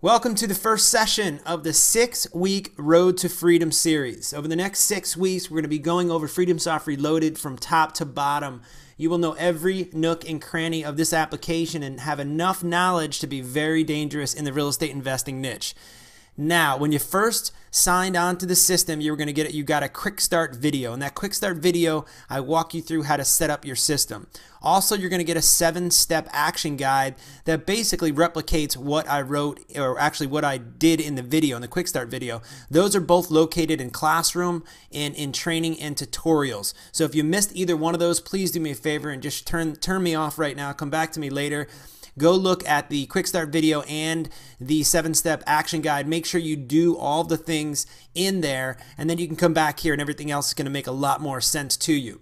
Welcome to the first session of the 6-week Road to Freedom series. Over the next 6 weeks, we're going to be going over FreedomSoft Reloaded from top to bottom. You will know every nook and cranny of this application and have enough knowledge to be very dangerous in the real estate investing niche. Now, when you first signed on to the system, you got a quick start video. In that quick start video, I walk you through how to set up your system. Also, you're going to get a 7-step action guide that basically replicates what I wrote, or actually what I did in the video, in the quick start video. Those are both located in Classroom and in training and tutorials. So if you missed either one of those, please do me a favor and just turn me off right now. Come back to me later. Go look at the quick start video and the 7-step action guide. Make sure you do all the things in there, and then you can come back here and everything else is going to make a lot more sense to you.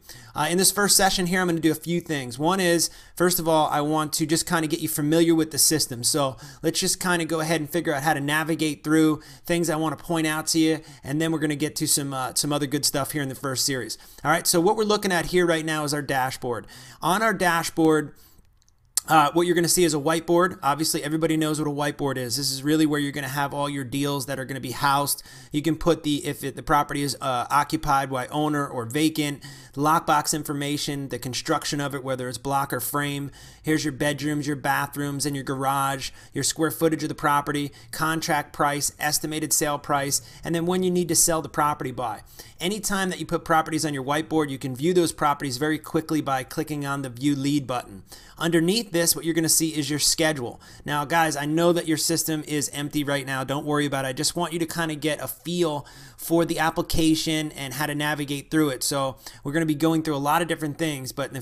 In this first session here, I'm going to do a few things. One is, first of all, I want to just kind of get you familiar with the system. So let's just kind of go ahead and figure out how to navigate through things I want to point out to you, and then we're going to get to some other good stuff here in the first series. All right, so what we're looking at here right now is our dashboard. On our dashboard, what you're going to see is a whiteboard. Obviously, everybody knows what a whiteboard is. This is really where you're going to have all your deals that are going to be housed. You can put the property is occupied by owner or vacant, lockbox information, the construction of it, whether it's block or frame. Here's your bedrooms, your bathrooms, and your garage, your square footage of the property, contract price, estimated sale price, and then when you need to sell the property by. Anytime that you put properties on your whiteboard, you can view those properties very quickly by clicking on the View Lead button. Underneath this, what you're going to see is your schedule. Now, guys, I know that your system is empty right now. Don't worry about it. I just want you to kind of get a feel for the application and how to navigate through it. So we're going to be going through a lot of different things, but in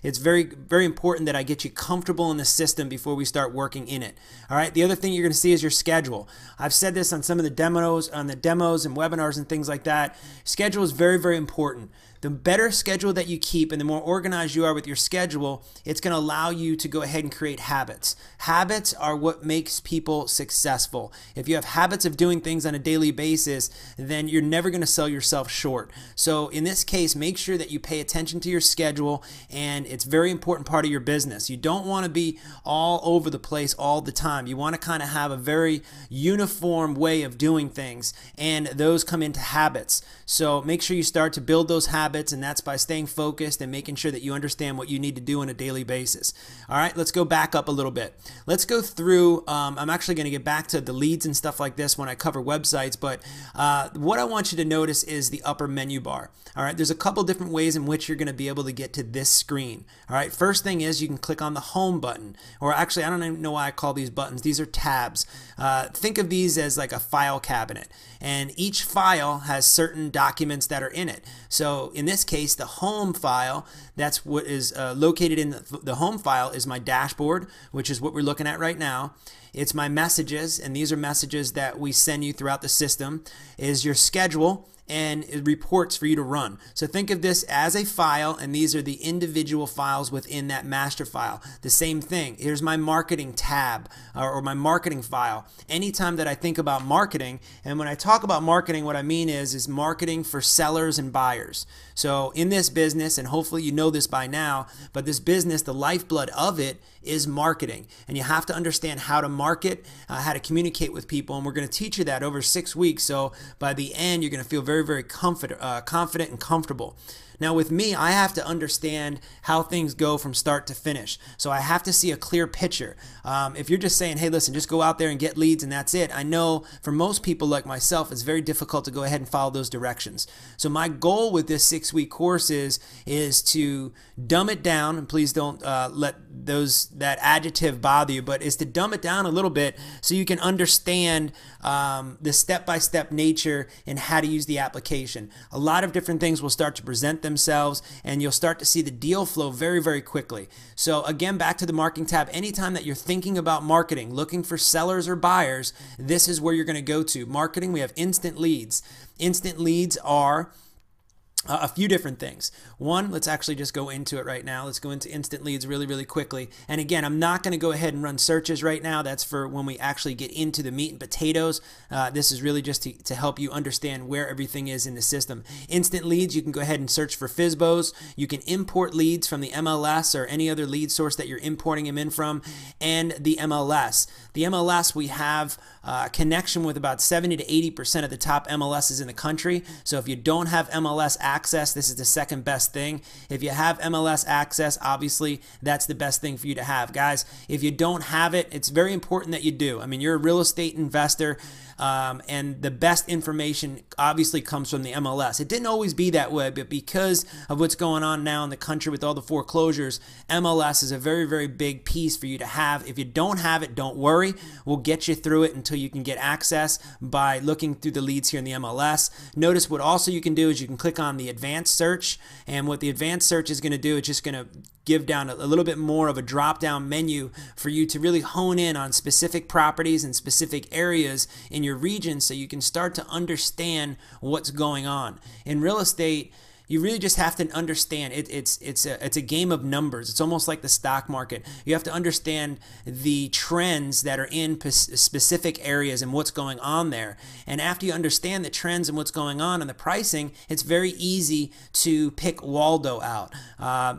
it's very, very important that I get you comfortable in the system before we start working in it. All right. The other thing you're going to see is your schedule. I've said this on some of the demos, and webinars and things like that. Schedule is very, very important. The better schedule that you keep and the more organized you are with your schedule, it's going to allow you to go ahead and create habits. Habits are what makes people successful. If you have habits of doing things on a daily basis, then you're never going to sell yourself short. So in this case, make sure that you pay attention to your schedule, and it's a very important part of your business. You don't want to be all over the place all the time. You want to kind of have a very uniform way of doing things, and those come into habits. So make sure you start to build those habits, and that's by staying focused and making sure that you understand what you need to do on a daily basis. All right, let's go back up a little bit. Let's go through, I'm actually going to get back to the leads and stuff like this when I cover websites, but what I want you to notice is the upper menu bar. All right, there's a couple different ways in which you're going to be able to get to this screen. All right, first thing is you can click on the home button, or actually I don't even know why I call these buttons. These are tabs. Think of these as like a file cabinet, and each file has certain documents that are in it. So in this case, the home file, that's what is located in the home file, is my dashboard, which is what we're looking at right now. It's my messages, and these are messages that we send you throughout the system. Is your schedule and reports for you to run. So think of this as a file, and these are the individual files within that master file. The same thing. Here's my marketing tab, or my marketing file. Anytime that I think about marketing, and when I talk about marketing, what I mean is marketing for sellers and buyers. So in this business, and hopefully you know this by now, but this business, the lifeblood of it is marketing, and you have to understand how to market, how to communicate with people, and we're going to teach you that over 6 weeks. So by the end, you're going to feel very, very confident and comfortable. Now with me, I have to understand how things go from start to finish. So I have to see a clear picture. If you're just saying, hey, listen, just go out there and get leads and that's it, I know for most people like myself, it's very difficult to go ahead and follow those directions. So my goal with this 6-week course is to dumb it down, and please don't let that adjective bother you, but is to dumb it down a little bit so you can understand the step-by-step nature and how to use the application. A lot of different things will start to present themselves, and you'll start to see the deal flow very, very quickly. So again, back to the marketing tab. Anytime that you're thinking about marketing, looking for sellers or buyers, this is where you're going to go to. Marketing, we have instant leads. Instant leads are a few different things. One, let's actually just go into it right now. Let's go into instant leads really, really quickly. And again, I'm not going to go ahead and run searches right now. That's for when we actually get into the meat and potatoes. This is really just to help you understand where everything is in the system. Instant leads, you can go ahead and search for FSBOs. You can import leads from the MLS or any other lead source that you're importing them in from, and the MLS. The MLS, we have a connection with about 70 to 80% of the top MLSs in the country. So if you don't have MLS access, this is the second best thing. If you have MLS access, obviously that's the best thing for you to have. Guys, if you don't have it, it's very important that you do. I mean, you're a real estate investor. And the best information obviously comes from the MLS. It didn't always be that way, but because of what's going on now in the country with all the foreclosures, MLS is a very, very big piece for you to have. If you don't have it, don't worry. We'll get you through it until you can get access by looking through the leads here in the MLS. Notice what also you can do is you can click on the advanced search, and what the advanced search is going to do, it's just going to give down a little bit more of a drop-down menu for you to really hone in on specific properties and specific areas in your region so you can start to understand what's going on. In real estate, you really just have to understand it's a game of numbers. It's almost like the stock market. You have to understand the trends that are in specific areas and what's going on there. And after you understand the trends and what's going on and the pricing, it's very easy to pick Waldo out.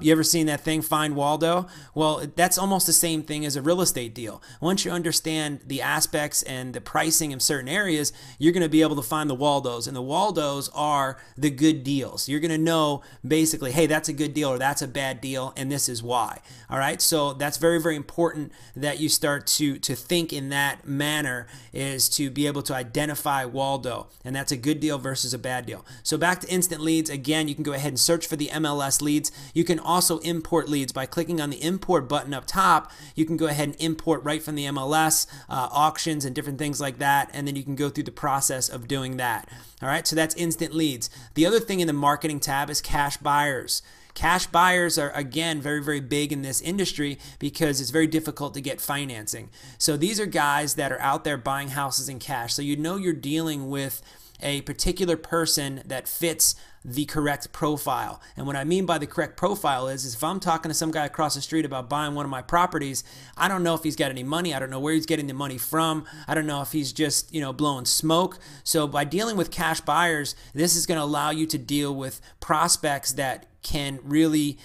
You ever seen that thing, Find Waldo? Well, that's almost the same thing as a real estate deal. Once you understand the aspects and the pricing in certain areas, you're going to be able to find the Waldos. And the Waldos are the good deals. You're going to know basically, hey, that's a good deal or that's a bad deal, and this is why. All right, so that's very, very important that you start to think in that manner, is to be able to identify Waldo, and that's a good deal versus a bad deal. So back to instant leads. Again, you can go ahead and search for the MLS leads. You can also import leads by clicking on the import button up top. You can go ahead and import right from the MLS, auctions and different things like that, and then you can go through the process of doing that. All right, so that's instant leads. The other thing in the marketing tab is cash buyers. Cash buyers are, again, very, very big in this industry because it's very difficult to get financing. So these are guys that are out there buying houses in cash. So you know you're dealing with a particular person that fits the correct profile. And what I mean by the correct profile is if I'm talking to some guy across the street about buying one of my properties, I don't know if he's got any money. I don't know where he's getting the money from. I don't know if he's just, blowing smoke. So by dealing with cash buyers, this is going to allow you to deal with prospects that can really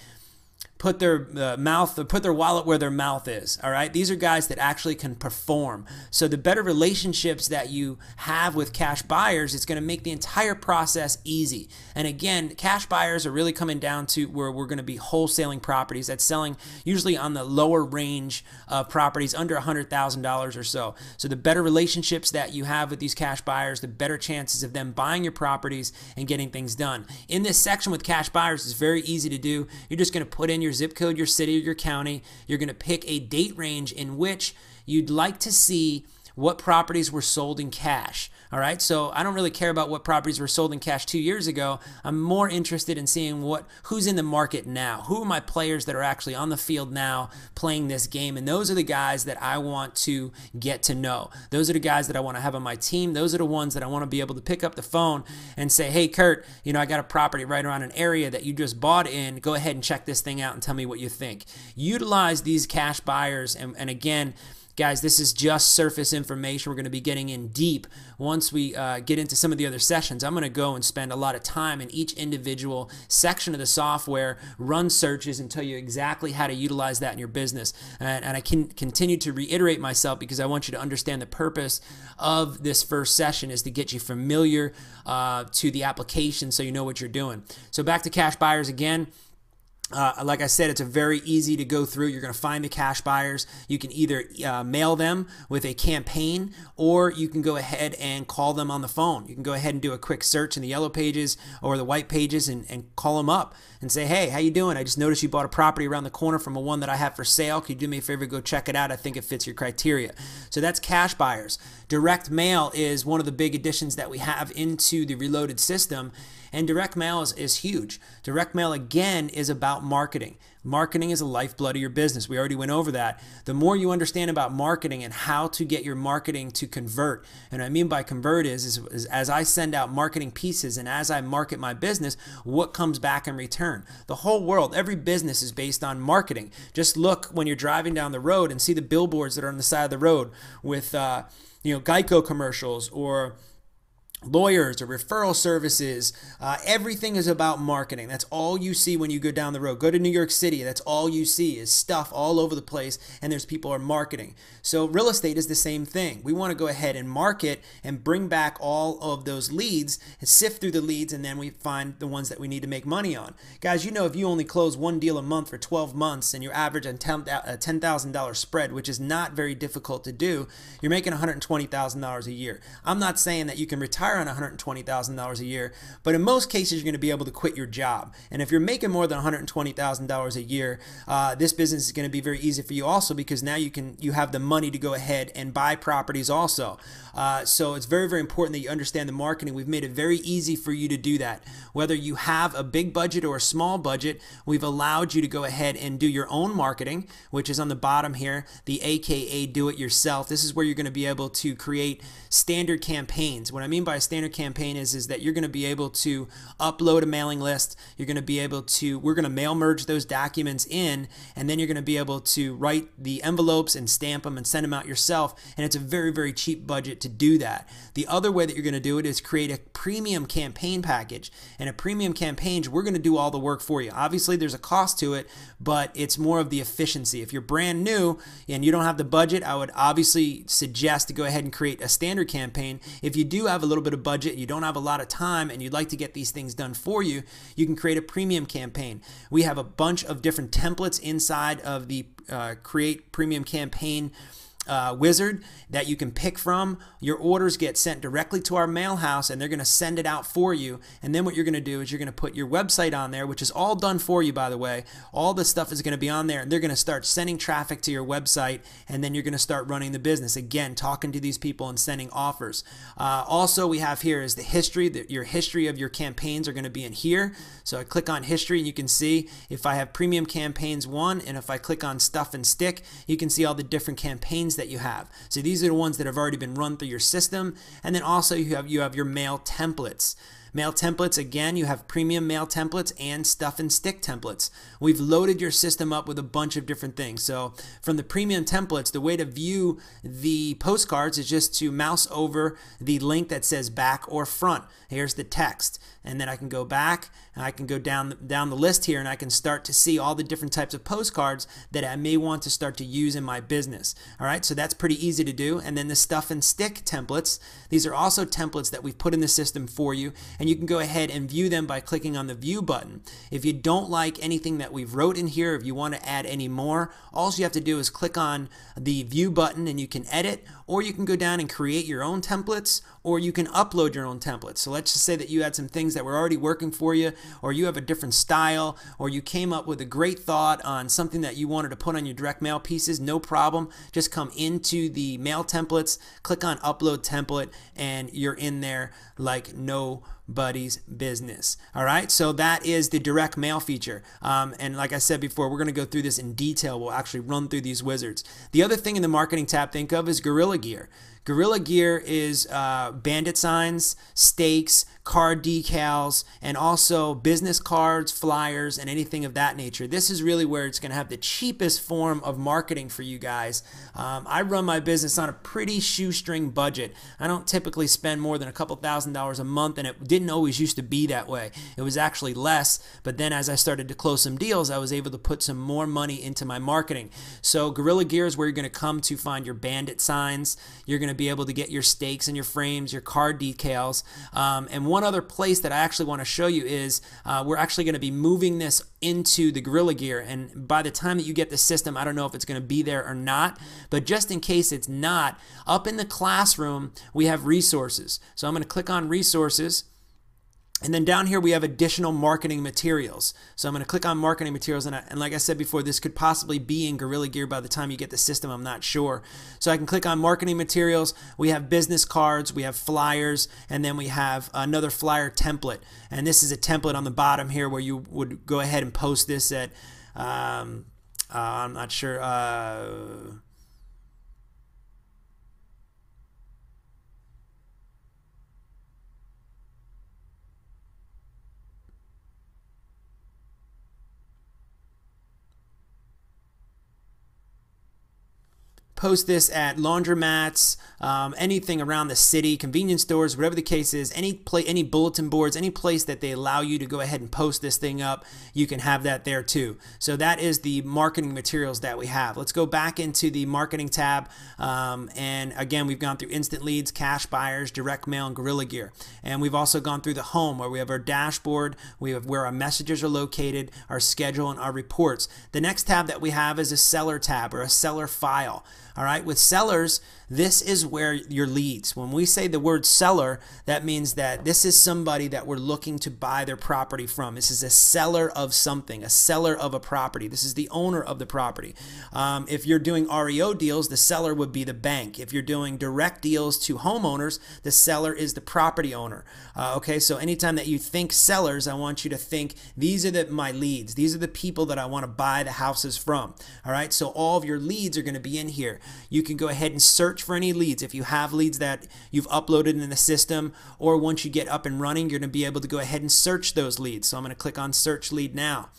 put their put their wallet where their mouth is. All right, these are guys that actually can perform. So the better relationships that you have with cash buyers, it's going to make the entire process easy. And again, cash buyers are really coming down to where we're going to be wholesaling properties. That's selling usually on the lower range of properties under $100,000 or so. So the better relationships that you have with these cash buyers, the better chances of them buying your properties and getting things done. In this section with cash buyers, it's very easy to do. You're just going to put in your zip code, your city, or your county. You're going to pick a date range in which you'd like to see what properties were sold in cash. All right, so I don't really care about what properties were sold in cash 2 years ago. I'm more interested in seeing who's in the market now. Who are my players that are actually on the field now playing this game? And those are the guys that I want to get to know. Those are the guys that I want to have on my team. Those are the ones that I want to be able to pick up the phone and say, hey, Kurt, I got a property right around an area that you just bought in. Go ahead and check this thing out and tell me what you think. Utilize these cash buyers. And again, guys, this is just surface information. We're going to be getting in deep once we get into some of the other sessions. I'm going to go and spend a lot of time in each individual section of the software, run searches, and tell you exactly how to utilize that in your business. And I can continue to reiterate myself because I want you to understand the purpose of this first session is to get you familiar to the application so you know what you're doing. So back to cash buyers again. Like I said, it's a very easy to go through. You're going to find the cash buyers. You can either mail them with a campaign, or you can go ahead and call them on the phone. You can go ahead and do a quick search in the yellow pages or the white pages and call them up and say, hey, how you doing? I just noticed you bought a property around the corner from one that I have for sale. Can you do me a favor, go check it out? I think it fits your criteria. So that's cash buyers. Direct mail is one of the big additions that we have into the Reloaded system. And direct mail is huge. Direct mail, again, is about marketing. Marketing is the lifeblood of your business. We already went over that. The more you understand about marketing and how to get your marketing to convert, and what I mean by convert is as I send out marketing pieces and as I market my business, what comes back in return? The whole world, every business is based on marketing. Just look when you're driving down the road and see the billboards that are on the side of the road with Geico commercials or lawyers or referral services. Everything is about marketing. That's all you see when you go down the road. Go to New York City. That's all you see is stuff all over the place, and there's people are marketing. So real estate is the same thing. We want to go ahead and market and bring back all of those leads and sift through the leads, and then we find the ones that we need to make money on. Guys, you know, if you only close one deal a month for 12 months and you average a $10,000 spread, which is not very difficult to do, you're making $120,000 a year. I'm not saying that you can retire on $120,000 a year, but in most cases you're going to be able to quit your job. And if you're making more than $120,000 a year, this business is going to be very easy for you also, because now you have the money to go ahead and buy properties also. So it's very, very important that you understand the marketing. We've made it very easy for you to do that. Whether you have a big budget or a small budget, we've allowed you to go ahead and do your own marketing, which is on the bottom here, the AKA do-it-yourself. This is where you're going to be able to create standard campaigns. What I mean by a standard campaign is that you're going to be able to upload a mailing list. You're going to be able to, we're going to mail merge those documents in, and then you're going to be able to write the envelopes and stamp them and send them out yourself. And it's a very, very cheap budget to do that. The other way that you're going to do it is create a premium campaign package. And a premium campaign, we're going to do all the work for you. Obviously, there's a cost to it, but it's more of the efficiency. If you're brand new and you don't have the budget, I would obviously suggest to go ahead and create a standard campaign. If you do have a little bit of budget, you don't have a lot of time, and you'd like to get these things done for you, you can create a premium campaign. We have a bunch of different templates inside of the Create Premium Campaign wizard that you can pick from. Your orders get sent directly to our mail house, and they're going to send it out for you. And then what you're going to do is you're going to put your website on there, which is all done for you, by the way. All this stuff is going to be on there, and they're going to start sending traffic to your website, and then you're going to start running the business. Again, talking to these people and sending offers. Also, we have here is the history. Your history of your campaigns are going to be in here. So I click on history, and you can see if I have premium campaigns 1, and if I click on stuff and stick, you can see all the different campaigns that you have. So these are the ones that have already been run through your system. And then also you have your mail templates. Mail templates, again, you have premium mail templates and stuff and stick templates. We've loaded your system up with a bunch of different things. So from the premium templates, the way to view the postcards is just to mouse over the link that says back or front. Here's the text. And then I can go back and I can go down the list here, and I can start to see all the different types of postcards that I may want to start to use in my business. All right, so that's pretty easy to do. And then the stuff and stick templates, these are also templates that we've put in the system for you, and you can go ahead and view them by clicking on the view button. If you don't like anything that we've wrote in here, if you want to add any more, all you have to do is click on the view button and you can edit, or you can go down and create your own templates, or you can upload your own templates. So let's just say that you had some things that were already working for you, or you have a different style, or you came up with a great thought on something that you wanted to put on your direct mail pieces. No problem. Just come into the mail templates, click on upload template, and you're in there like nobody's business. All right, so that is the direct mail feature. And like I said before, we're going to go through this in detail. We'll actually run through these wizards. The other thing in the marketing tab think of is Guerrilla Gear. Guerrilla Gear is bandit signs, stakes, card decals, and also business cards, flyers, and anything of that nature. This is really where it's going to have the cheapest form of marketing for you guys. I run my business on a pretty shoestring budget. I don't typically spend more than a couple $1,000s a month, and it didn't always used to be that way. It was actually less, but then as I started to close some deals, I was able to put some more money into my marketing. So Guerrilla Gear is where you're going to come to find your bandit signs. You're going to be able to get your stakes and your frames, your card decals, and one other place that I actually want to show you is we're actually going to be moving this into the Guerrilla Gear, and by the time that you get the system, I don't know if it's going to be there or not, but just in case it's not, up in the classroom we have resources. So I'm going to click on resources, And then down here we have additional marketing materials. So I'm going to click on marketing materials, and like I said before, this could possibly be in Gorilla Gear by the time you get the system. I'm not sure. So I can click on marketing materials. We have business cards, we have flyers, and then we have another flyer template. And this is a template on the bottom here where you would go ahead and post this at, I'm not sure, post this at laundromats, anything around the city, convenience stores, whatever the case is, any bulletin boards, any place that they allow you to go ahead and post this thing up, you can have that there too. So that is the marketing materials that we have. Let's go back into the marketing tab, and again, we've gone through instant leads, cash buyers, direct mail, and Gorilla Gear. And we've also gone through the home where we have our dashboard, we have where our messages are located, our schedule, and our reports. The next tab that we have is a seller tab or a seller file. All right, with sellers, this is where your leads. When we say the word seller, that means that this is somebody that we're looking to buy their property from. This is a seller of something, a seller of a property. This is the owner of the property. If you're doing REO deals, the seller would be the bank. If you're doing direct deals to homeowners, the seller is the property owner. Okay, so anytime that you think sellers, I want you to think these are my leads. These are the people that I want to buy the houses from. All right, so all of your leads are going to be in here. You can go ahead and search for any leads. If you have leads that you've uploaded in the system, or once you get up and running, you're going to be able to go ahead and search those leads. So I'm going to click on search lead now.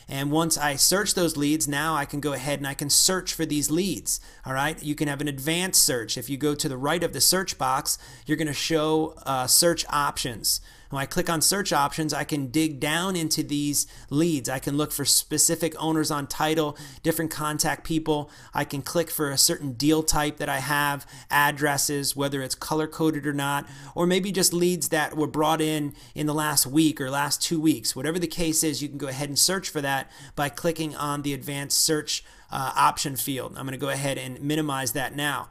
And once I search those leads, now I can go ahead and I can search for these leads. All right, you can have an advanced search. If you go to the right of the search box, you're going to show search options. When I click on search options, I can dig down into these leads. I can look for specific owners on title, different contact people. I can click for a certain deal type that I have, addresses, whether it's color coded or not, or maybe just leads that were brought in the last week or last 2 weeks. Whatever the case is, you can go ahead and search for that by clicking on the advanced search option field. I'm going to go ahead and minimize that now.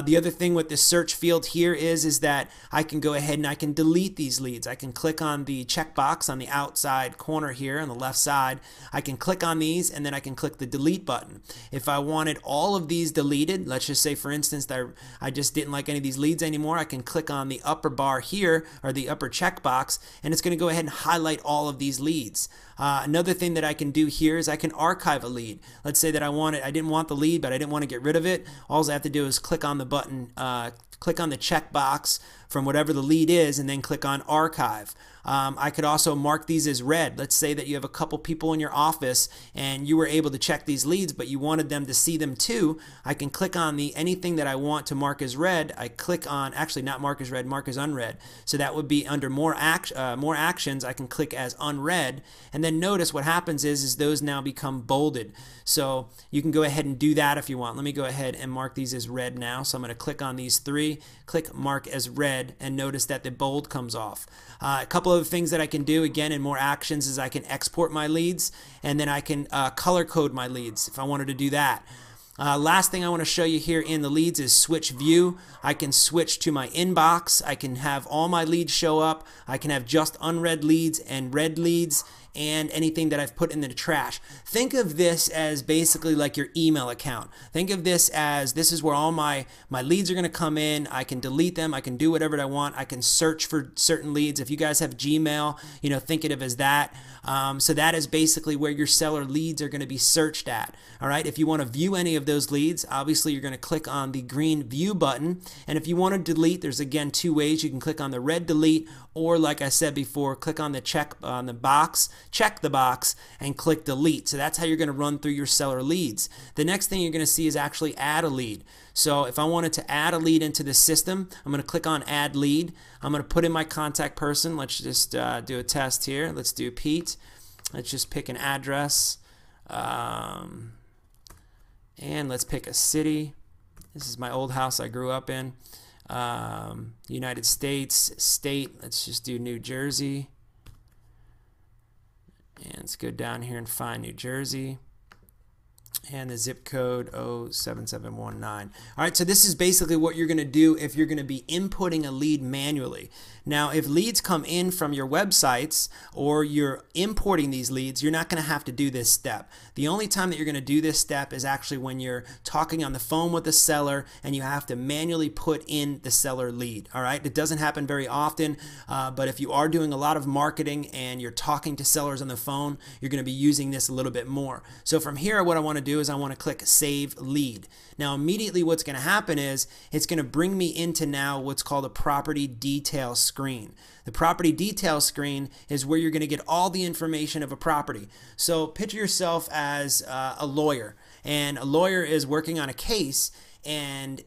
The other thing with the search field here is that I can go ahead and I can delete these leads. I can click on the checkbox on the outside corner here on the left side. I can click on these and then I can click the delete button. If I wanted all of these deleted, let's just say for instance that I just didn't like any of these leads anymore, I can click on the upper bar here or the upper checkbox and it's going to go ahead and highlight all of these leads. Another thing that I can do here is I can archive a lead. Let's say that I didn't want the lead, but I didn't want to get rid of it. All I have to do is click on the button, click on the checkbox from whatever the lead is, and then click on archive. I could also mark these as red. Let's say that you have a couple people in your office and you were able to check these leads, but you wanted them to see them too. I can click on anything that I want to mark as red. I click on, actually not mark as red, mark as unread. So that would be under more actions. I can click as unread, and then notice what happens is those now become bolded. So you can go ahead and do that if you want. Let me go ahead and mark these as red now. So I'm going to click on these three, click mark as red, and notice that the bold comes off. A couple of things that I can do again in more actions is I can export my leads, and then I can color code my leads if I wanted to do that. Last thing I want to show you here in the leads is switch view. I can switch to my inbox. I can have all my leads show up. I can have just unread leads and read leads and anything that I've put in the trash. Think of this as basically like your email account. Think of this as this is where all my leads are going to come in. I can delete them. I can do whatever I want. I can search for certain leads. If you guys have Gmail, think of it as that. So that is basically where your seller leads are going to be searched at. All right. If you want to view any of those leads, obviously you're going to click on the green view button. And if you want to delete, there's again two ways. You can click on the red delete, or like I said before, click on the check on the box, check the box, and click delete. So that's how you're going to run through your seller leads. The next thing you're going to see is actually add a lead. So if I wanted to add a lead into the system, I'm going to click on add lead. I'm going to put in my contact person. Let's just do a test here. Let's do Pete. Let's just pick an address. And let's pick a city. This is my old house I grew up in. United States, state, let's just do New Jersey. And let's go down here and find New Jersey. and the zip code 07719. All right, so this is basically what you're going to do if you're going to be inputting a lead manually. Now, if leads come in from your websites or you're importing these leads, you're not going to have to do this step. The only time that you're going to do this step is actually when you're talking on the phone with the seller and you have to manually put in the seller lead. All right, it doesn't happen very often, but if you are doing a lot of marketing and you're talking to sellers on the phone, you're going to be using this a little bit more. So from here, what I want to do is I want to click Save Lead. Now immediately what's going to happen is it's going to bring me into now what's called a property detail screen. The property detail screen is where you're going to get all the information of a property. So picture yourself as a lawyer, and a lawyer is working on a case, and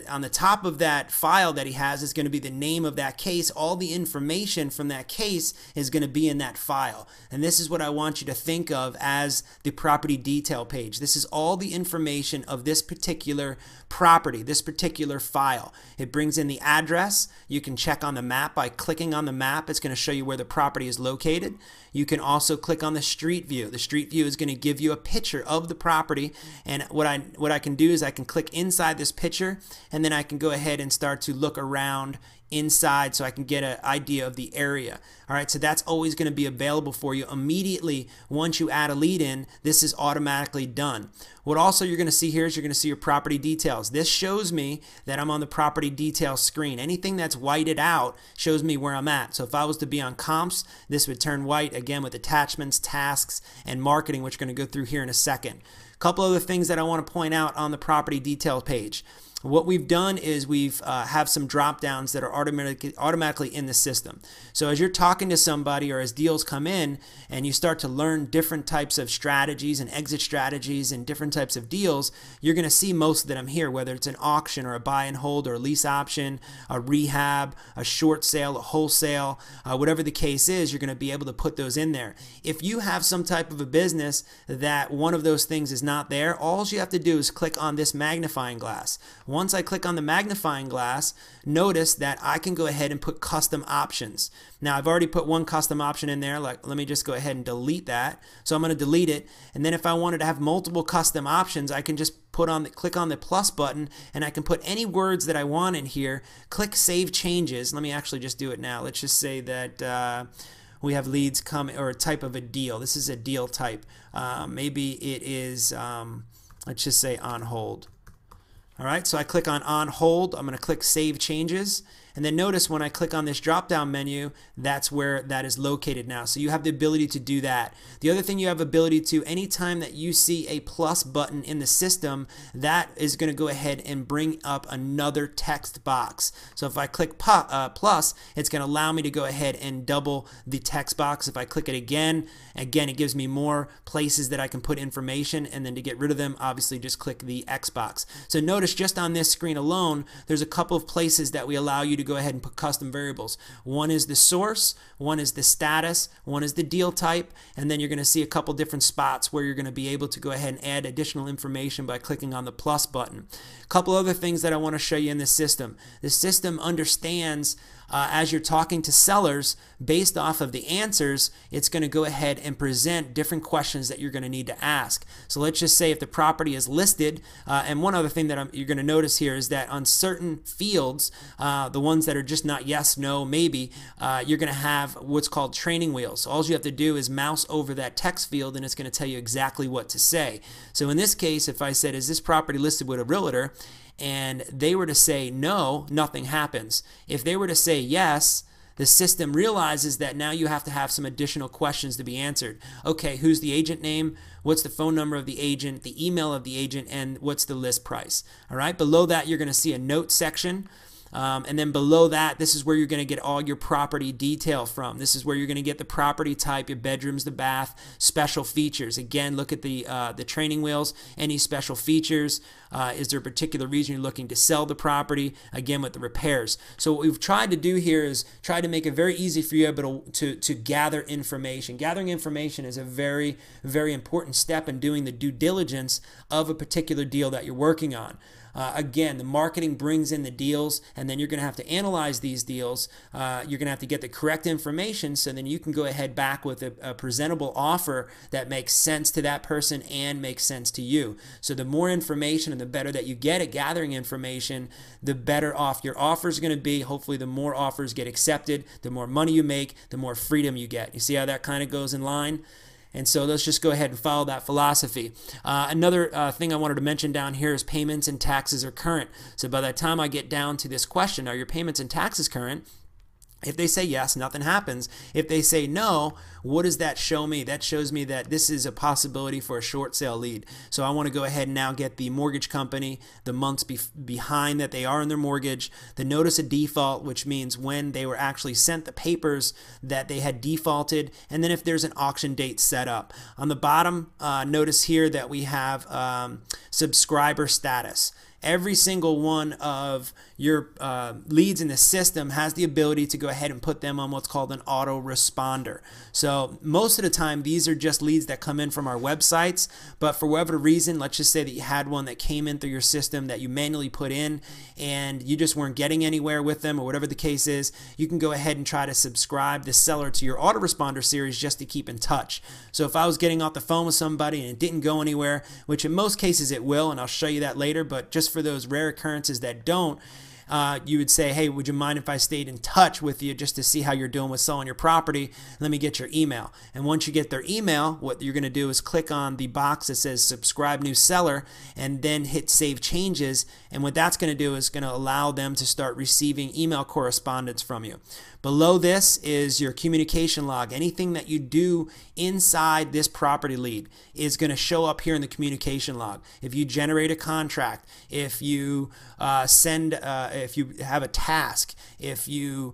on the top of that file that he has is going to be the name of that case. All the information from that case is going to be in that file. And this is what I want you to think of as the property detail page. This is all the information of this particular property, this particular file. It brings in the address. You can check on the map by clicking on the map. It's going to show you where the property is located. You can also click on the street view. The street view is going to give you a picture of the property, and what I can do is I can click inside this picture, and then I can go ahead and start to look around inside so I can get an idea of the area. All right, so that's always going to be available for you immediately. Once you add a lead in, this is automatically done. What also you're going to see here is you're going to see your property details. This shows me that I'm on the property details screen. Anything that's whited out shows me where I'm at. So if I was to be on comps, this would turn white, again with attachments, tasks, and marketing, which we're going to go through here in a second. A couple other things that I want to point out on the property detail page. What we've done is we've have some drop downs that are automatically in the system. So as you're talking to somebody or as deals come in and you start to learn different types of strategies and exit strategies and different types of deals, you're going to see most of them here, whether it's an auction or a buy and hold or a lease option, a rehab, a short sale, a wholesale, whatever the case is, you're going to be able to put those in there. If you have some type of a business that one of those things is not there, all you have to do is click on this magnifying glass. Once I click on the magnifying glass, notice that I can go ahead and put custom options. Now I've already put one custom option in there. Let me just go ahead and delete that. So I'm going to delete it, and then if I wanted to have multiple custom options, I can just click on the plus button, and I can put any words that I want in here. Click Save Changes. Let me actually just do it now. Let's just say that we have leads coming, or a type of a deal. This is a deal type. Maybe it is, let's just say on hold. All right, so I click on hold. I'm going to click Save Changes. And then notice when I click on this drop-down menu, that's where that is located now. So you have the ability to do that. The other thing you have ability to, anytime that you see a plus button in the system, that is going to go ahead and bring up another text box. So if I click plus, it's going to allow me to go ahead and double the text box. If I click it again, it gives me more places that I can put information, and then to get rid of them, obviously just click the X box. So notice just on this screen alone, there's a couple of places that we allow you to go ahead and put custom variables. One is the source, one is the status, one is the deal type, and then you're going to see a couple different spots where you're going to be able to go ahead and add additional information by clicking on the plus button. A couple other things that I want to show you in this system. The system understands as you're talking to sellers, based off of the answers, it's going to go ahead and present different questions that you're going to need to ask. So let's just say if the property is listed, and one other thing that you're going to notice here is that on certain fields, the ones that are just not yes, no, maybe, you're going to have what's called training wheels. So all you have to do is mouse over that text field, and it's going to tell you exactly what to say. So in this case, if I said, is this property listed with a realtor? And they were to say no, nothing happens. If they were to say yes, the system realizes that now you have to have some additional questions to be answered. Okay, who's the agent name? What's the phone number of the agent, the email of the agent, and what's the list price? All right, below that you're going to see a note section. And then below that, this is where you're going to get all your property detail from. This is where you're going to get the property type, your bedrooms, the bath, special features. Again, look at the training wheels, any special features. Is there a particular reason you're looking to sell the property? Again, with the repairs. So what we've tried to do here is try to make it very easy for you to gather information. Gathering information is a very, very important step in doing the due diligence of a particular deal that you're working on. Again, the marketing brings in the deals, and then you're going to have to analyze these deals. You're going to have to get the correct information, so then you can go ahead back with a presentable offer that makes sense to that person and makes sense to you. So the more information and the better that you get at gathering information, the better off your offer is going to be. Hopefully the more offers get accepted, the more money you make, the more freedom you get. You see how that kind of goes in line? And so let's just go ahead and follow that philosophy. Another thing I wanted to mention down here is payments and taxes are current. So by the time I get down to this question, are your payments and taxes current? If they say yes, nothing happens. If they say no, what does that show me? That shows me that this is a possibility for a short sale lead. So I want to go ahead and now get the mortgage company, the months behind that they are in their mortgage, the notice of default, which means when they were actually sent the papers that they had defaulted, and then if there's an auction date set up. On the bottom, notice here that we have subscriber status. Every single one of your leads in the system has the ability to go ahead and put them on what's called an autoresponder. So most of the time, these are just leads that come in from our websites, but for whatever reason, let's just say that you had one that came in through your system that you manually put in and you just weren't getting anywhere with them, or whatever the case is, you can go ahead and try to subscribe the seller to your autoresponder series just to keep in touch. So if I was getting off the phone with somebody and it didn't go anywhere, which in most cases it will, and I'll show you that later, but just for those rare occurrences that don't, you would say, hey, would you mind if I stayed in touch with you just to see how you're doing with selling your property? Let me get your email. And once you get their email, what you're going to do is click on the box that says subscribe new seller and then hit save changes. And what that's going to do is going to allow them to start receiving email correspondence from you. Below this is your communication log. Anything that you do inside this property lead is going to show up here in the communication log. If you generate a contract, if you if you have a task, if you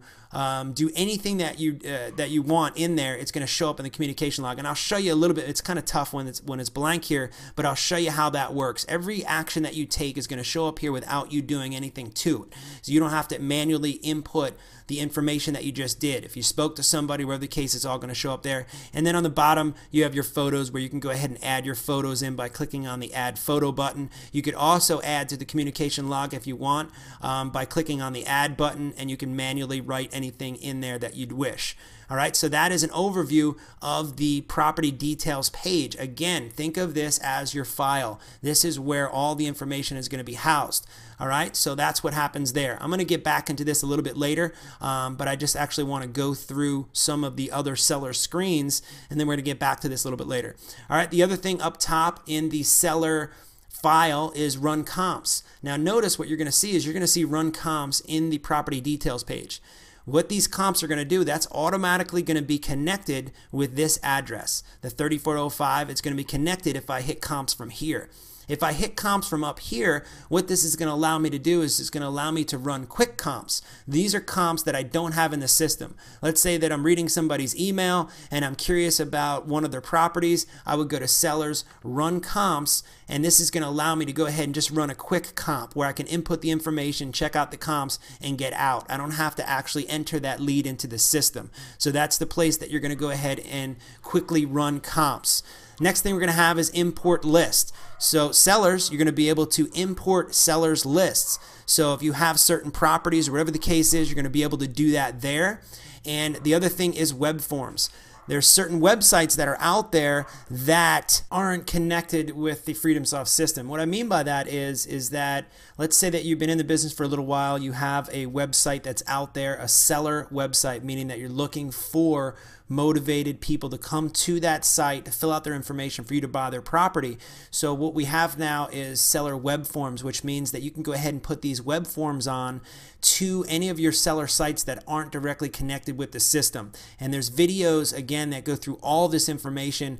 do anything that you want in there, it's going to show up in the communication log. And I'll show you a little bit. It's kind of tough when it's blank here, but I'll show you how that works. Every action that you take is going to show up here without you doing anything to it. So you don't have to manually input the information that you just did. If you spoke to somebody, whatever the case, it's all going to show up there. And then on the bottom, you have your photos where you can go ahead and add your photos in by clicking on the Add Photo button. You could also add to the communication log if you want by clicking on the Add button, and you can manually write anything in there that you'd wish. All right, so that is an overview of the property details page. Again, think of this as your file. This is where all the information is going to be housed. All right, so that's what happens there. I'm going to get back into this a little bit later, but I just actually want to go through some of the other seller screens, and then we're going to get back to this a little bit later. All right, the other thing up top in the seller file is run comps. Now notice what you're going to see is you're going to see run comps in the property details page. What these comps are going to do, that's automatically going to be connected with this address, the 3405. It's going to be connected if I hit comps from here. If I hit comps from up here, what this is going to allow me to do is it's going to allow me to run quick comps. These are comps that I don't have in the system. Let's say that I'm reading somebody's email and I'm curious about one of their properties. I would go to sellers, run comps, and this is going to allow me to go ahead and just run a quick comp where I can input the information, check out the comps, and get out. I don't have to actually enter that lead into the system. So that's the place that you're going to go ahead and quickly run comps. Next thing we're going to have is import list. So sellers, you're going to be able to import sellers lists. So if you have certain properties or whatever the case is, you're going to be able to do that there. And the other thing is web forms. There's certain websites that are out there that aren't connected with the FreedomSoft system. What I mean by that is that let's say that you've been in the business for a little while, you have a website that's out there, a seller website, meaning that you're looking for motivated people to come to that site to fill out their information for you to buy their property. So what we have now is seller web forms, which means that you can go ahead and put these web forms on to any of your seller sites that aren't directly connected with the system. And there's videos, again, that go through all this information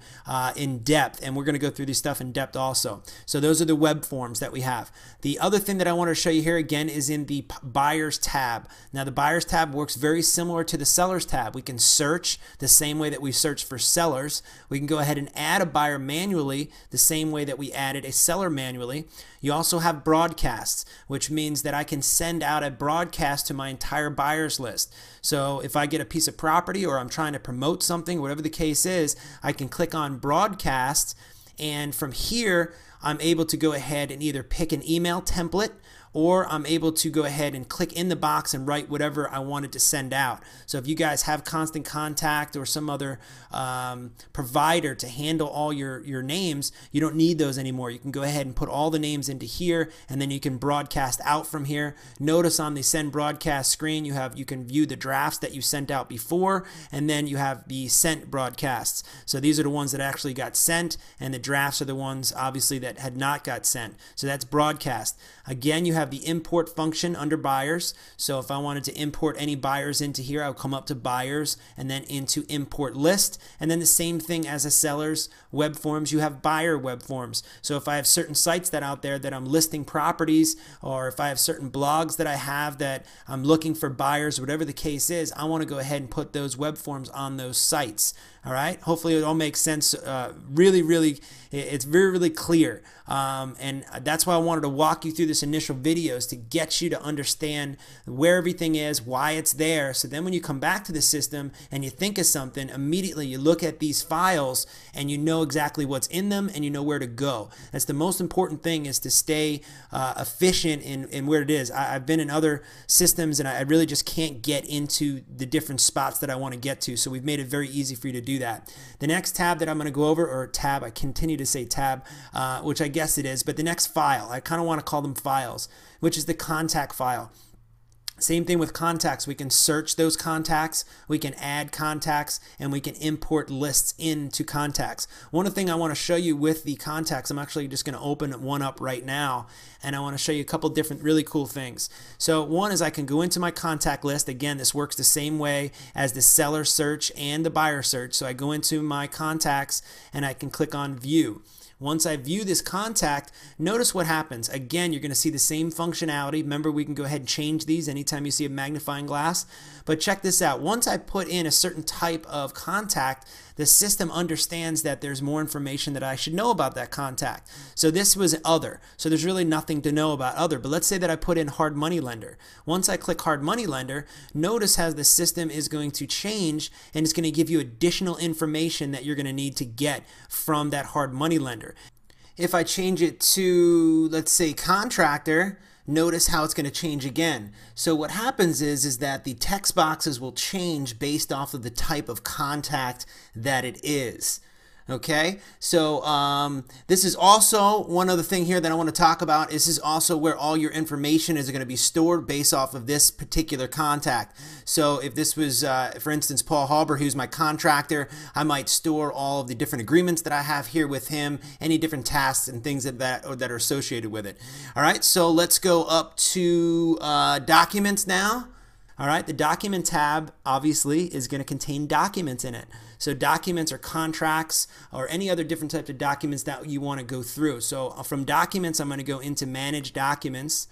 in depth, and we're going to go through this stuff in depth also. So those are the web forms that we have. The other thing that I want to show you here again is in the buyers tab. Now the buyers tab works very similar to the sellers tab. We can search the same way that we search for sellers. We can go ahead and add a buyer manually the same way that we added a seller manually. You also have broadcasts, which means that I can send out a broadcast to my entire buyers list. So if I get a piece of property or I'm trying to promote something, whatever the case is, I can click on broadcast, and from here I'm able to go ahead and either pick an email template, or I'm able to go ahead and click in the box and write whatever I wanted to send out. So if you guys have Constant Contact or some other provider to handle all your names, you don't need those anymore. You can go ahead and put all the names into here, and then you can broadcast out from here. Notice on the send broadcast screen you can view the drafts that you sent out before, and then you have the sent broadcasts. So these are the ones that actually got sent, and the drafts are the ones obviously that had not got sent. So that's broadcast. Again, you have the import function under buyers. So if I wanted to import any buyers into here, I would come up to buyers and then into import list. And then the same thing as a seller's web forms, you have buyer web forms. So if I have certain sites that out there that I'm listing properties, or if I have certain blogs that I have that I'm looking for buyers, whatever the case is, I want to go ahead and put those web forms on those sites. All right, hopefully it all makes sense. It's really clear, and that's why I wanted to walk you through this initial videos to get you to understand where everything is, why it's there. So then when you come back to the system and you think of something, immediately you look at these files and you know exactly what's in them and you know where to go. That's the most important thing, is to stay efficient in where it is. I've been in other systems and I really just can't get into the different spots that I want to get to. So we've made it very easy for you to do that. The next tab that I'm going to go over, or tab, I continue to say tab, which I guess it is, but the next file, I kind of want to call them files, which is the contact file. Same thing with contacts. We can search those contacts, we can add contacts, and we can import lists into contacts. One thing I want to show you with the contacts, I'm actually just going to open one up right now, and I want to show you a couple different really cool things. So one is I can go into my contact list. Again, this works the same way as the seller search and the buyer search. So I go into my contacts and I can click on view. Once I view this contact, notice what happens. Again, you're going to see the same functionality. Remember, we can go ahead and change these anytime you see a magnifying glass. But check this out. Once I put in a certain type of contact, the system understands that there's more information that I should know about that contact. So this was other. So there's really nothing to know about other. But let's say that I put in hard money lender. Once I click hard money lender, notice how the system is going to change, and it's going to give you additional information that you're going to need to get from that hard money lender. If I change it to, let's say, contractor, notice how it's going to change again. So what happens is that the text boxes will change based off of the type of contact that it is. Okay, so this is also one other thing here that I want to talk about. This is also where all your information is going to be stored based off of this particular contact. So if this was, for instance, Paul Halber, who's my contractor, I might store all of the different agreements that I have here with him, any different tasks and things that are associated with it. All right, so let's go up to documents now. All right, the document tab obviously is going to contain documents in it. So documents or contracts or any other different types of documents that you want to go through. So from documents, I'm going to go into manage documents.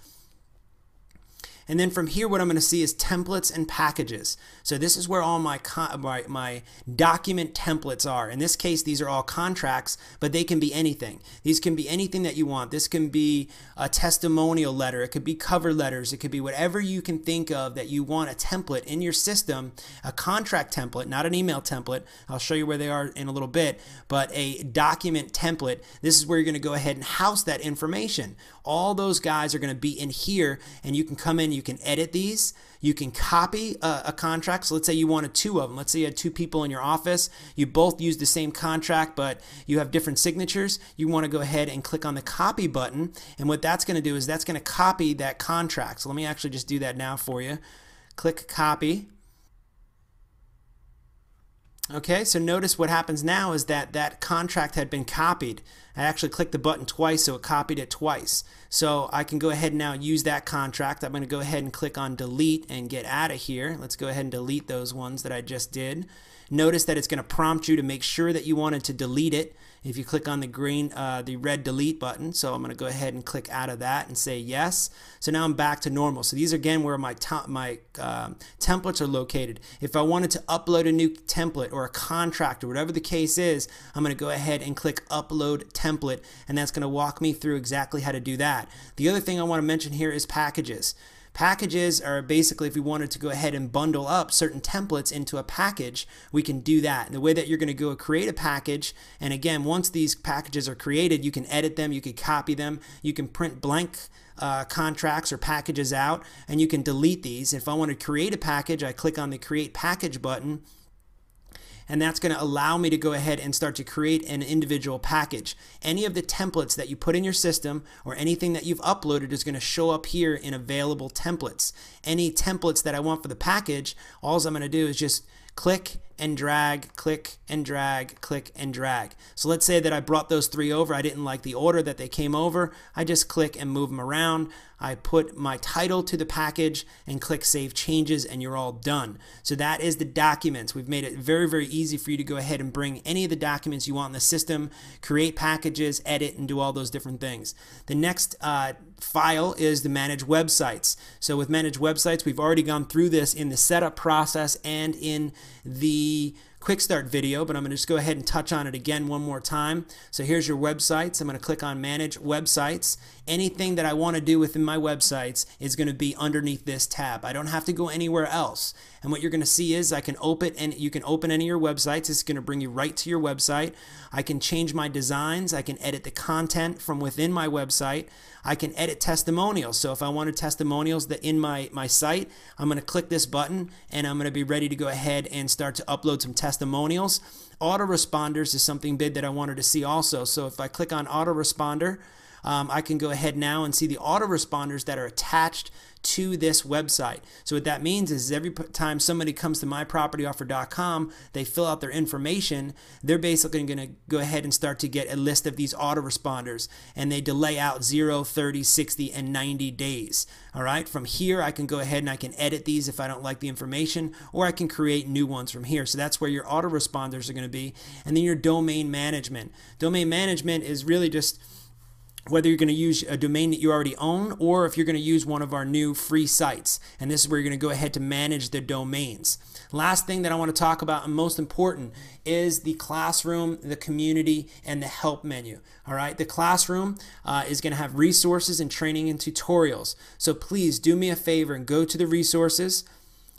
And then from here, what I'm going to see is templates and packages. So this is where all my document templates are. In this case, these are all contracts, but they can be anything. These can be anything that you want. This can be a testimonial letter. It could be cover letters. It could be whatever you can think of that you want a template in your system, a contract template, not an email template. I'll show you where they are in a little bit, but a document template. This is where you're going to go ahead and house that information. All those guys are going to be in here, and you can come in, you can edit these, you can copy a contract. So let's say you wanted two of them. Let's say you had two people in your office, you both use the same contract, but you have different signatures. You want to go ahead and click on the copy button, and what that's going to do is that's going to copy that contract. So let me actually just do that now for you. Click copy. Okay, so notice what happens now is that that contract had been copied. I actually clicked the button twice, so it copied it twice. So I can go ahead and now use that contract. I'm going to go ahead and click on delete and get out of here. Let's go ahead and delete those ones that I just did. Notice that it's going to prompt you to make sure that you wanted to delete it. If you click on the red delete button, so I'm going to go ahead and click out of that and say yes. So now I'm back to normal. So these are again where my templates are located. If I wanted to upload a new template or a contract or whatever the case is, I'm going to go ahead and click upload template, and that's going to walk me through exactly how to do that. The other thing I want to mention here is packages. Packages are basically if we wanted to go ahead and bundle up certain templates into a package, we can do that. And the way that you're going to go create a package, and again, once these packages are created, you can edit them, you can copy them, you can print blank contracts or packages out, and you can delete these. If I want to create a package, I click on the Create Package button, and that's going to allow me to go ahead and start to create an individual package. Any of the templates that you put in your system or anything that you've uploaded is going to show up here in available templates. Any templates that I want for the package, all I'm going to do is just click and drag, click and drag, click and drag. So let's say that I brought those three over. I didn't like the order that they came over. I just click and move them around. I put my title to the package and click Save Changes, and you're all done. So that is the documents. We've made it very, very easy for you to go ahead and bring any of the documents you want in the system, create packages, edit, and do all those different things. The next file is the Manage Websites. So with Manage Websites, we've already gone through this in the setup process and in the quick start video, but I'm going to just go ahead and touch on it again one more time. So here's your websites. I'm going to click on Manage Websites. Anything that I want to do within my websites is going to be underneath this tab. I don't have to go anywhere else. And what you're going to see is I can open, and you can open any of your websites. It's going to bring you right to your website. I can change my designs. I can edit the content from within my website. I can edit testimonials. So if I wanted testimonials that in my site, I'm going to click this button and I'm going to be ready to go ahead and start to upload some testimonials. Autoresponders is something big that I wanted to see also. So if I click on autoresponder, I can go ahead now and see the autoresponders that are attached to this website. So what that means is every time somebody comes to mypropertyoffer.com, they fill out their information, they're basically going to go ahead and start to get a list of these autoresponders, and they delay out 0, 30, 60, and 90 days. All right, from here I can go ahead and I can edit these if I don't like the information, or I can create new ones from here. So that's where your autoresponders are going to be. And then your domain management. Domain management is really just whether you're going to use a domain that you already own or if you're going to use one of our new free sites. And this is where you're going to go ahead to manage the domains. Last thing that I want to talk about, and most important, is the classroom, the community, and the help menu. All right, the classroom is going to have resources and training and tutorials. So please do me a favor and go to the resources.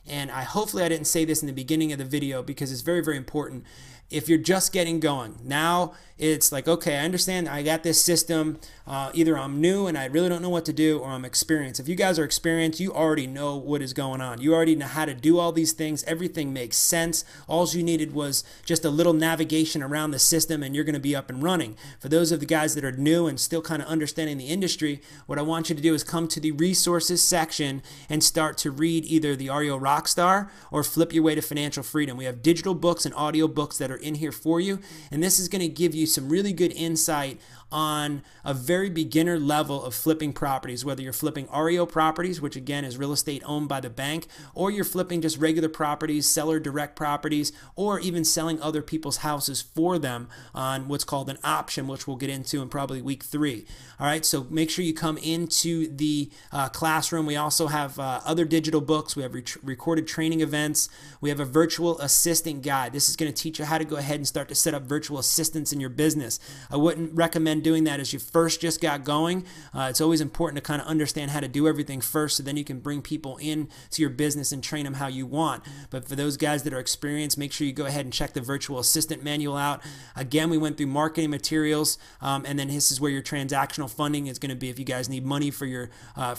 And hopefully I didn't say this in the beginning of the video because it's very, very important. If you're just getting going, now it's like, okay, I understand I got this system. Either I'm new and I really don't know what to do, or I'm experienced. If you guys are experienced, you already know what is going on. You already know how to do all these things. Everything makes sense. All you needed was just a little navigation around the system and you're going to be up and running. For those of the guys that are new and still kind of understanding the industry, what I want you to do is come to the resources section and start to read either the REO Rockstar or Flip Your Way to Financial Freedom. We have digital books and audio books that are in here for you, and this is going to give you some really good insight on a very beginner level of flipping properties, whether you're flipping REO properties, which again is real estate owned by the bank, or you're flipping just regular properties, seller direct properties, or even selling other people's houses for them on what's called an option, which we'll get into in probably week 3. All right, so make sure you come into the classroom. We also have other digital books. We have recorded training events. We have a virtual assistant guide. This is going to teach you how to go ahead and start to set up virtual assistants in your business. I wouldn't recommend doing that as you first just got going. It's always important to kind of understand how to do everything first, so then you can bring people in to your business and train them how you want. But for those guys that are experienced, make sure you go ahead and check the virtual assistant manual out. Again, we went through marketing materials, and then this is where your transactional funding is going to be. If you guys need money for your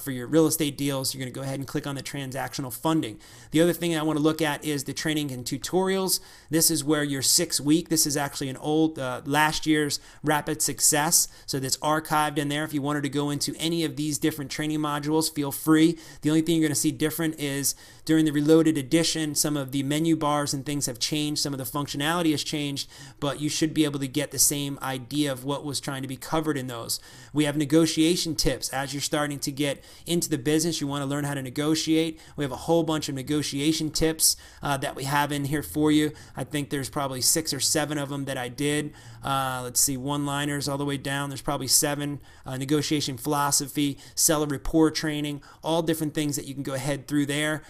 real estate deals, you're going to go ahead and click on the transactional funding. The other thing I want to look at is the training and tutorials. This is where your 6-week, this is actually an old last year's Rapid Success. So that's archived in there. If you wanted to go into any of these different training modules, feel free. The only thing you're going to see different is during the Reloaded edition, some of the menu bars and things have changed. Some of the functionality has changed, but you should be able to get the same idea of what was trying to be covered in those. We have negotiation tips. As you're starting to get into the business, you want to learn how to negotiate. We have a whole bunch of negotiation tips that we have in here for you. I think there's probably 6 or 7 of them that I did. Let's see, one-liners all the way it down. There's probably 7: negotiation philosophy, seller rapport training, all different things that you can go ahead through there.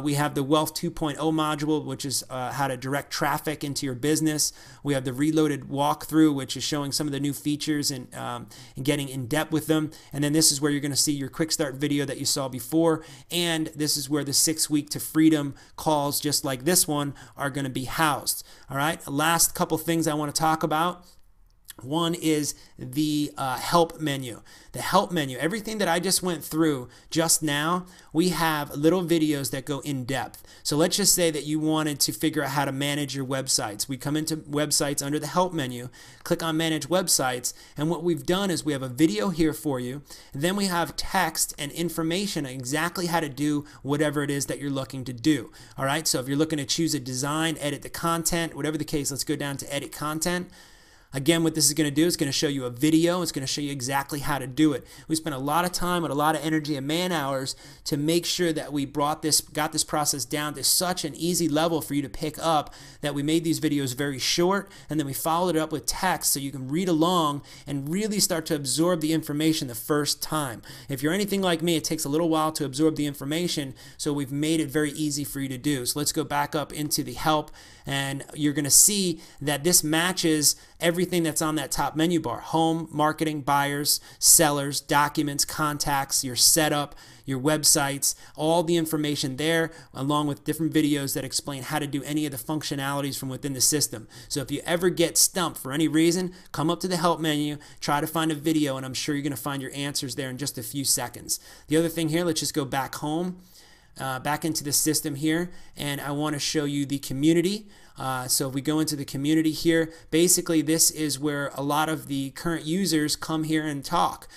We have the Wealth 2.0 module, which is how to direct traffic into your business. We have the Reloaded walkthrough, which is showing some of the new features and getting in depth with them. And then this is where you're going to see your quick start video that you saw before. And this is where the 6 week to freedom calls, just like this one, are going to be housed. All right. Last couple things I want to talk about. One is the help menu. The help menu, everything that I just went through just now, we have little videos that go in depth. So let's just say that you wanted to figure out how to manage your websites. We come into websites under the help menu, click on manage websites, and what we've done is we have a video here for you. Then we have text and information on exactly how to do whatever it is that you're looking to do. All right, so if you're looking to choose a design, edit the content, whatever the case, let's go down to edit content. Again, what this is going to do is going to show you a video. It's going to show you exactly how to do it. We spent a lot of time and a lot of energy and man hours to make sure that we got this process down to such an easy level for you to pick up, that we made these videos very short, and then we followed it up with text so you can read along and really start to absorb the information the first time. If you're anything like me, it takes a little while to absorb the information, so we've made it very easy for you to do. So let's go back up into the help, and you're going to see that this matches everything that's on that top menu bar: home, marketing, buyers, sellers, documents, contacts, your setup, your websites, all the information there, along with different videos that explain how to do any of the functionalities from within the system. So if you ever get stumped for any reason, come up to the help menu, try to find a video, and I'm sure you're going to find your answers there in just a few seconds. The other thing here, let's just go back home. Back into the system here, and I want to show you the community. So if we go into the community here, basically this is where a lot of the current users come here and talk.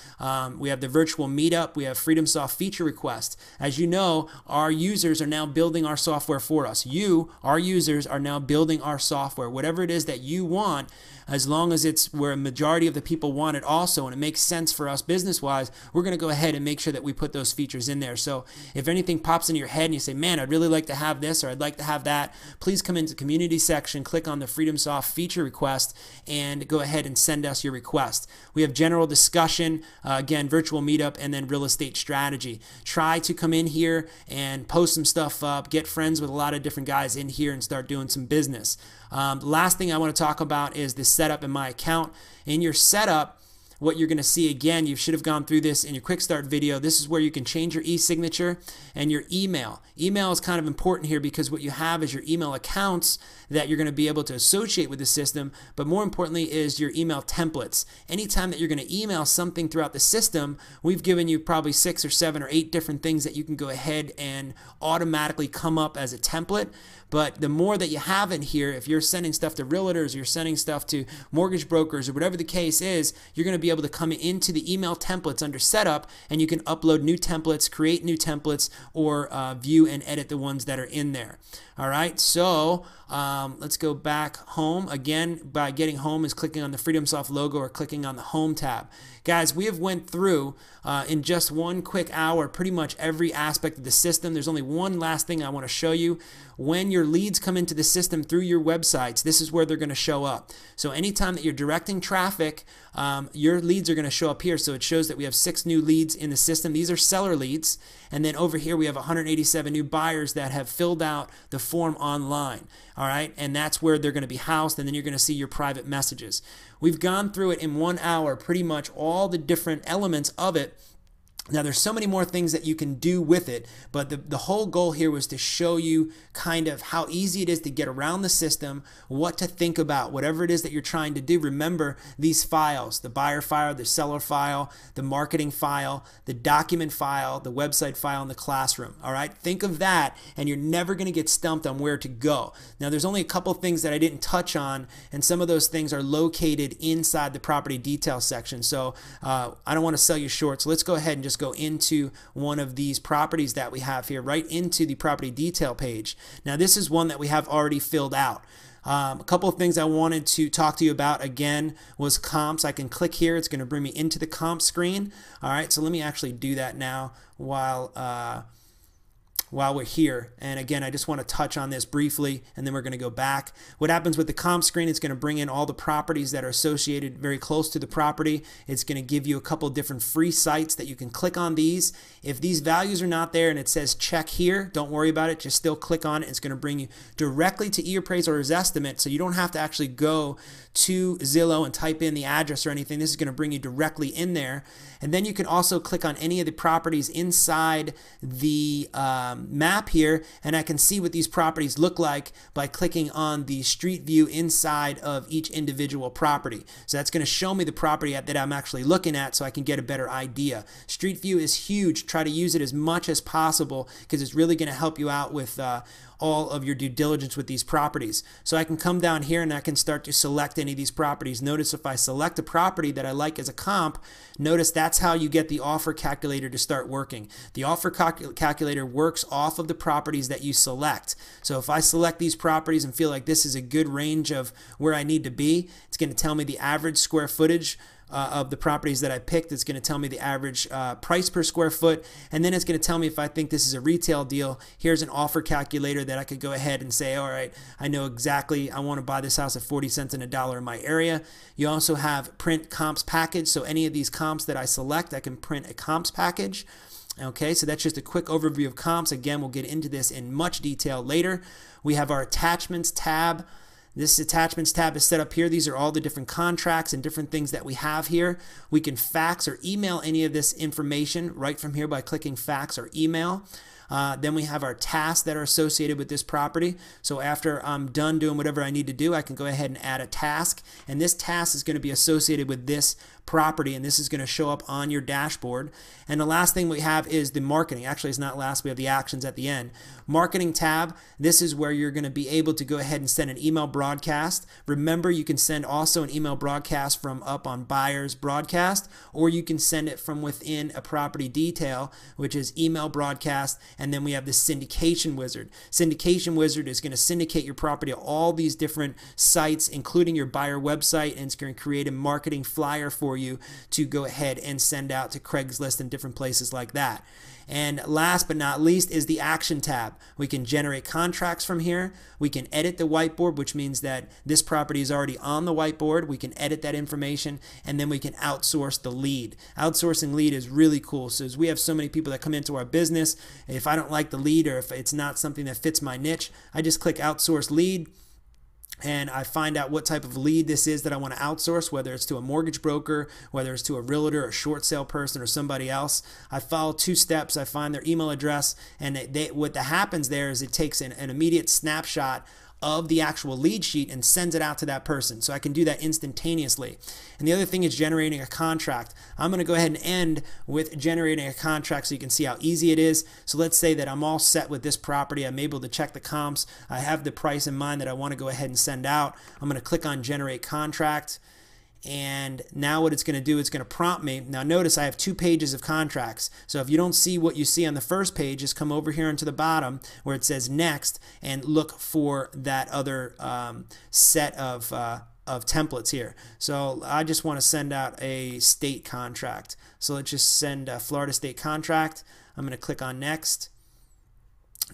We have the virtual meetup, we have FreedomSoft feature request. As you know, our users are now building our software for us. You, our users, are now building our software. Whatever it is that you want, as long as it's where a majority of the people want it also, and it makes sense for us business-wise, we're going to go ahead and make sure that we put those features in there. So if anything pops into your head and you say, man, I'd really like to have this, or I'd like to have that, please come into the community section, click on the FreedomSoft feature request, and go ahead and send us your request. We have general discussion, again, virtual meetup, and then real estate strategy. Try to come in here and post some stuff up, get friends with a lot of different guys in here, and start doing some business. The last thing I want to talk about is the setup in my account. In your setup, what you're going to see, again, you should have gone through this in your quick start video. This is where you can change your e-signature and your email. Email is kind of important here because what you have is your email accounts that you're going to be able to associate with the system, but more importantly is your email templates. Anytime that you're going to email something throughout the system, we've given you probably 6 or 7 or 8 different things that you can go ahead and automatically come up as a template. But the more that you have in here, if you're sending stuff to realtors, you're sending stuff to mortgage brokers, or whatever the case is, you're going to be able to come into the email templates under setup, and you can upload new templates, create new templates, or view and edit the ones that are in there. All right, so let's go back home. Again, by getting home is clicking on the FreedomSoft logo or clicking on the Home tab. Guys, we have went through in just one quick hour pretty much every aspect of the system. There's only one last thing I want to show you. When your leads come into the system through your websites, this is where they're going to show up. So anytime that you're directing traffic, your leads are going to show up here. So it shows that we have 6 new leads in the system. These are seller leads. And then over here we have 187 new buyers that have filled out the form online. All right, and that's where they're going to be housed, and then you're going to see your private messages. We've gone through it in 1 hour, pretty much all the different elements of it. Now, there's so many more things that you can do with it, but the whole goal here was to show you kind of how easy it is to get around the system, what to think about, whatever it is that you're trying to do. Remember these files: the buyer file, the seller file, the marketing file, the document file, the website file, and the classroom. All right, think of that, and you're never going to get stumped on where to go. Now, there's only a couple things that I didn't touch on, and some of those things are located inside the property detail section. So I don't want to sell you short, so let's go ahead and just go into one of these properties that we have here, right into the property detail page. Now, this is one that we have already filled out. A couple of things I wanted to talk to you about again was comps. I can click here. It's going to bring me into the comp screen. All right, so let me actually do that now while while we're here. And again, I just want to touch on this briefly, and then we're going to go back. What happens with the comp screen, it's going to bring in all the properties that are associated very close to the property. It's going to give you a couple of different free sites that you can click on these. If these values are not there and it says check here, don't worry about it. Just still click on it. It's going to bring you directly to eAppraise or Estimate, so you don't have to actually go to Zillow and type in the address or anything. This is going to bring you directly in there. And then you can also click on any of the properties inside the map here, and I can see what these properties look like by clicking on the street view inside of each individual property. So that's going to show me the property that I'm actually looking at, so I can get a better idea. Street view is huge. Try to use it as much as possible because it's really going to help you out with all of your due diligence with these properties. So I can come down here and I can start to select any of these properties. Notice if I select a property that I like as a comp, notice that's how you get the offer calculator to start working. The offer calculator works off of the properties that you select. So if I select these properties and feel like this is a good range of where I need to be, it's going to tell me the average square footage of the properties that I picked. It's going to tell me the average price per square foot, and then it's going to tell me if I think this is a retail deal. Here's an offer calculator that I could go ahead and say, all right, I know exactly I want to buy this house at 40 cents and a dollar in my area. You also have print comps package, so any of these comps that I select, I can print a comps package. Okay, so that's just a quick overview of comps. Again, we'll get into this in much detail later. We have our attachments tab. This attachments tab is set up here. These are all the different contracts and different things that we have here. We can fax or email any of this information right from here by clicking fax or email. Then we have our tasks that are associated with this property. So after I'm done doing whatever I need to do, I can go ahead and add a task. And this task is going to be associated with this property, and this is going to show up on your dashboard. And the last thing we have is the marketing. Actually, it's not last. We have the actions at the end. Marketing tab, this is where you're going to be able to go ahead and send an email broadcast. Remember, you can send also an email broadcast from up on buyer's broadcast, or you can send it from within a property detail, which is email broadcast. And then we have the syndication wizard. Syndication wizard is going to syndicate your property to all these different sites, including your buyer website, and it's going to create a marketing flyer for you to go ahead and send out to Craigslist and different places like that. And last but not least is the action tab. We can generate contracts from here. We can edit the whiteboard, which means that this property is already on the whiteboard. We can edit that information, and then we can outsource the lead. Outsourcing lead is really cool. So as we have so many people that come into our business, if I don't like the lead or if it's not something that fits my niche, I just click outsource lead, and I find out what type of lead this is that I want to outsource, whether it's to a mortgage broker, whether it's to a realtor, a short sale person, or somebody else. I follow 2 steps. I find their email address, and what happens there is it takes an immediate snapshot of the actual lead sheet and sends it out to that person. So I can do that instantaneously. And the other thing is generating a contract. I'm going to go ahead and end with generating a contract so you can see how easy it is. So let's say that I'm all set with this property. I'm able to check the comps. I have the price in mind that I want to go ahead and send out. I'm going to click on generate contract. And now what it's going to do, it's going to prompt me. Now notice I have 2 pages of contracts. So if you don't see what you see on the first page, just come over here into the bottom where it says next and look for that other set of templates here. So I just want to send out a state contract. So let's just send a Florida state contract. I'm going to click on next.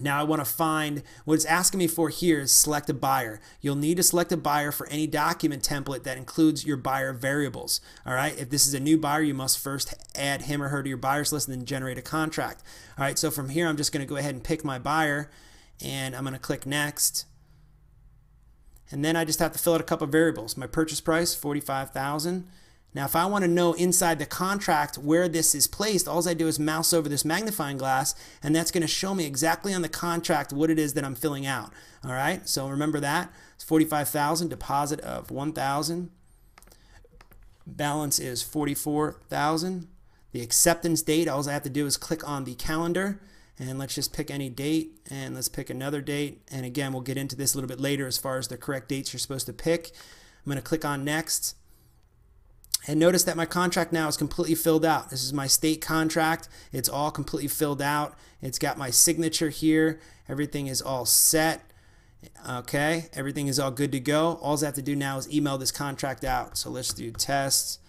Now I want to find what it's asking me for here is select a buyer. You'll need to select a buyer for any document template that includes your buyer variables. All right. If this is a new buyer, you must first add him or her to your buyers list and then generate a contract. All right. So from here, I'm just going to go ahead and pick my buyer, and I'm going to click next. And then I just have to fill out a couple of variables. My purchase price, $45,000. Now, if I want to know inside the contract where this is placed, all I do is mouse over this magnifying glass, and that's going to show me exactly on the contract what it is that I'm filling out. All right, so remember that. It's $45,000, deposit of $1,000. Balance is $44,000. The acceptance date, all I have to do is click on the calendar, and let's just pick any date, and let's pick another date. And again, we'll get into this a little bit later as far as the correct dates you're supposed to pick. I'm going to click on next. And notice that my contract now is completely filled out. This is my state contract. It's all completely filled out. It's got my signature here. Everything is all set. Okay, everything is all good to go. All I have to do now is email this contract out. So let's do test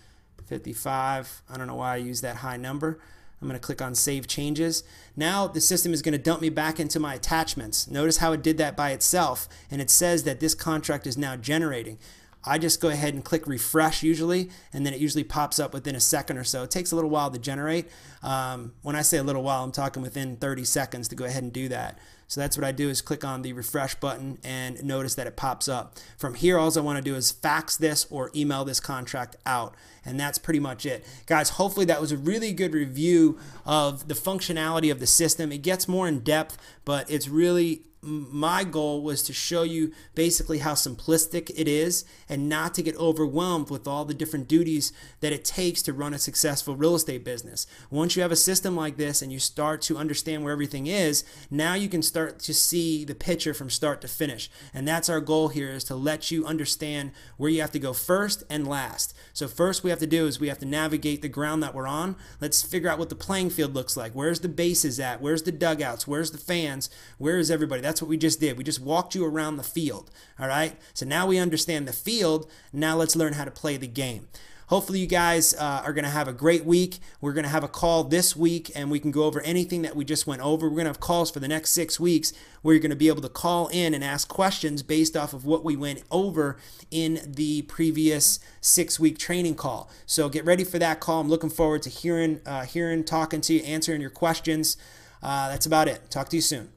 55. I don't know why I use that high number. I'm going to click on Save Changes. Now the system is going to dump me back into my attachments. Notice how it did that by itself, and it says that this contract is now generating. I just go ahead and click refresh usually, and then it usually pops up within a second or so. It takes a little while to generate. When I say a little while, I'm talking within 30 seconds to go ahead and do that. So that's what I do, is click on the refresh button and notice that it pops up. From here, all I want to do is fax this or email this contract out. And that's pretty much it. Guys, hopefully that was a really good review of the functionality of the system. It gets more in depth, but it's really, my goal was to show you basically how simplistic it is and not to get overwhelmed with all the different duties that it takes to run a successful real estate business. Once you have a system like this and you start to understand where everything is, now you can start to see the picture from start to finish. And that's our goal here, is to let you understand where you have to go first and last. So first we have to do is we have to navigate the ground that we're on. Let's figure out what the playing field looks like. Where's the bases at? Where's the dugouts? Where's the fans? Where is everybody? That's what we just did. We just walked you around the field. All right. So now we understand the field. Now let's learn how to play the game. Hopefully you guys are going to have a great week. We're going to have a call this week and we can go over anything that we just went over. We're going to have calls for the next 6 weeks where you're going to be able to call in and ask questions based off of what we went over in the previous 6-week training call. So get ready for that call. I'm looking forward to hearing, talking to you, answering your questions. That's about it. Talk to you soon.